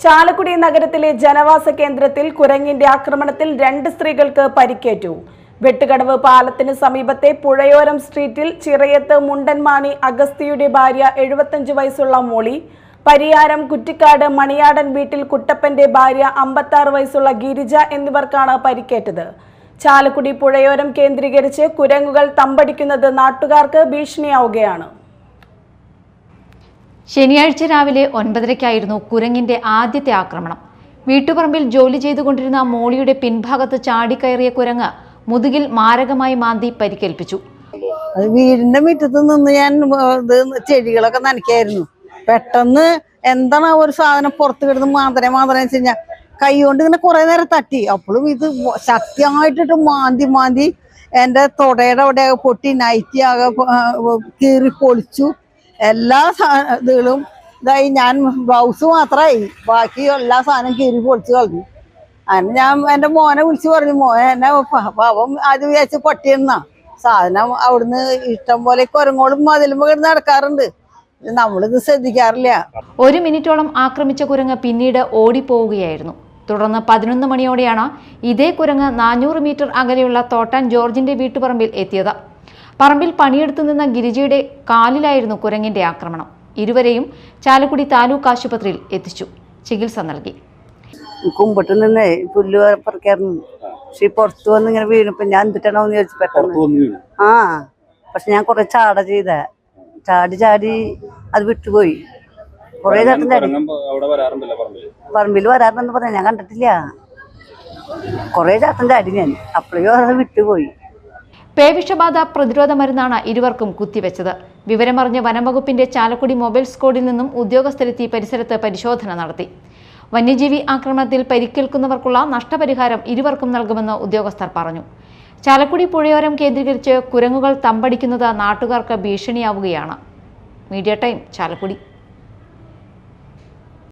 ചാലക്കുടി നഗരത്തിലെ ജനവാസ കേന്ദ്രത്തിൽ കുരങ്ങിന്റെ ആക്രമണത്തിൽ 2 സ്ത്രീകൾക്ക് പരിക്കേറ്റു. വെട്ടുകടവ് പാലത്തിന് സമീപത്തെ പുഴയോരം സ്ട്രീറ്റിൽ ചിറയത്ത് മുണ്ടൻമാണി അഗസ്തിയുടെ ഭാര്യ 75 വയസ്സുള്ള മോളി, പരിയാരം കുറ്റിക്കാട് മണിയാടൻ വീട്ടിൽ കുട്ടപ്പന്റെ ഭാര്യ 56 വയസ്സുള്ള ഗിരിജ എന്നിവർക്കാണ് പരിക്കേറ്റത്. ചാലക്കുടി പുഴയോരം കേന്ദ്രീകരിച്ച് കുരങ്ങുകൾ തമ്പടിക്കുന്നത് നാട്ടുകാർക്ക് ഭീഷണിയാവുകയാണ്. ശനിയാഴ്ച രാവിലെ 9:30-ക്കായിരുന്നു കുരങ്ങിന്റെ ആദ്യത്തെ ആക്രമണം. വീട്ടുപറമ്പിൽ ജോലി ചെയ്തുകൊണ്ടിരുന്ന മോളിയുടെ പിൻഭാഗത്ത് ചാടിക്കയറിയ കുരങ്ങ് മുതുകിൽ മാരകമായി മാന്തി പരിക്കേൽപ്പിച്ചു. വീടിന്റെ മുറ്റത്ത് നിന്ന് ഞാൻ ചെടികളൊക്കെ നനയ്ക്കായിരുന്നു. പെട്ടെന്ന് എന്താണ് ഒരു സാധനം പുറത്ത് കിടന്ന് മാന്തരെ വെച്ച് കഴിഞ്ഞാൽ കൈ കൊണ്ട് ഇങ്ങനെ കുറെ നേരം തട്ടി. അപ്പോഴും ഇത് ശക്തിയായിട്ടിട്ട് മാന്തി എന്റെ തൊടയുടെ അവിടെ പൊട്ടി, നൈറ്റി ആകെ കീറി പൊളിച്ചു. എല്ലാ ഇതുകളും ഇതായി. ഞാൻ ബ്ലൗസ് മാത്രമായി, ബാക്കി എല്ലാ സാധനം കീറി പൊളിച്ച് കളഞ്ഞു. അതിന് ഞാൻ എന്റെ മോനെ വിളിച്ചു പറഞ്ഞു, മോനെ എന്നെ പാവം ആദ്യം വിചാരിച്ച് പട്ടിയെന്നാ സാധനം. അവിടുന്ന് ഇഷ്ടം പോലെ കുരങ്ങോളും മതിലുമ്പോ കിടന്ന് നടക്കാറുണ്ട്, നമ്മളിത് ശ്രദ്ധിക്കാറില്ല. 1 മിനിറ്റോളം ആക്രമിച്ച കുരങ്ങ് പിന്നീട് ഓടിപ്പോവുകയായിരുന്നു. തുടർന്ന് 11 മണിയോടെയാണ് ഇതേ കുരങ്ങ് 400 മീറ്റർ അകലെയുള്ള തോട്ടാൻ ജോർജിന്റെ വീട്ടുപറമ്പിൽ എത്തിയത്. പറമ്പിൽ പണിയെടുത്തു നിന്ന ഗിരിജയുടെ കാലിലായിരുന്നു കുരങ്ങിന്റെ ആക്രമണം. ഇരുവരെയും ചാലക്കുടി താലൂക്ക് ആശുപത്രിയിൽ എത്തിച്ചു. ചികിത്സ നൽകി. കുമ്പിട്ട് നിന്നേ പുല്ല് പറിക്കായിരുന്നു. പക്ഷെ പുറത്തു വന്ന് ഇങ്ങനെ വീണപ്പോ ഞാൻ എന്തിട്ടാണോന്ന് ചോദിച്ചു പെട്ടെന്ന്. പക്ഷെ ഞാൻ കുറെ ചാടി അത് വിട്ടുപോയി. കുറെ ചാട്ടം ചാടി. പറമ്പിൽ വരാറുണ്ടെന്ന് പറഞ്ഞ ഞാൻ കണ്ടിട്ടില്ല. കുറെ ചാട്ടം ചാടി ഞാൻ, അപ്പോഴേക്കും അത് വിട്ടുപോയി. പേവിഷബാധ പ്രതിരോധ മരുന്നാണ് ഇരുവർക്കും കുത്തിവെച്ചത്. വിവരമറിഞ്ഞ് വനംവകുപ്പിന്റെ ചാലക്കുടി മൊബൈൽ സ്ക്വാഡിൽ നിന്നും ഉദ്യോഗസ്ഥരെത്തി പരിസരത്ത് പരിശോധന നടത്തി. വന്യജീവി ആക്രമണത്തിൽ പരിക്കേൽക്കുന്നവർക്കുള്ള നഷ്ടപരിഹാരം ഇരുവർക്കും നൽകുമെന്ന് ഉദ്യോഗസ്ഥർ പറഞ്ഞു. ചാലക്കുടി പുഴയോരം കേന്ദ്രീകരിച്ച് കുരങ്ങുകൾ തമ്പടിക്കുന്നത് നാട്ടുകാർക്ക് ഭീഷണിയാവുകയാണ്. Media time, Chalakudy.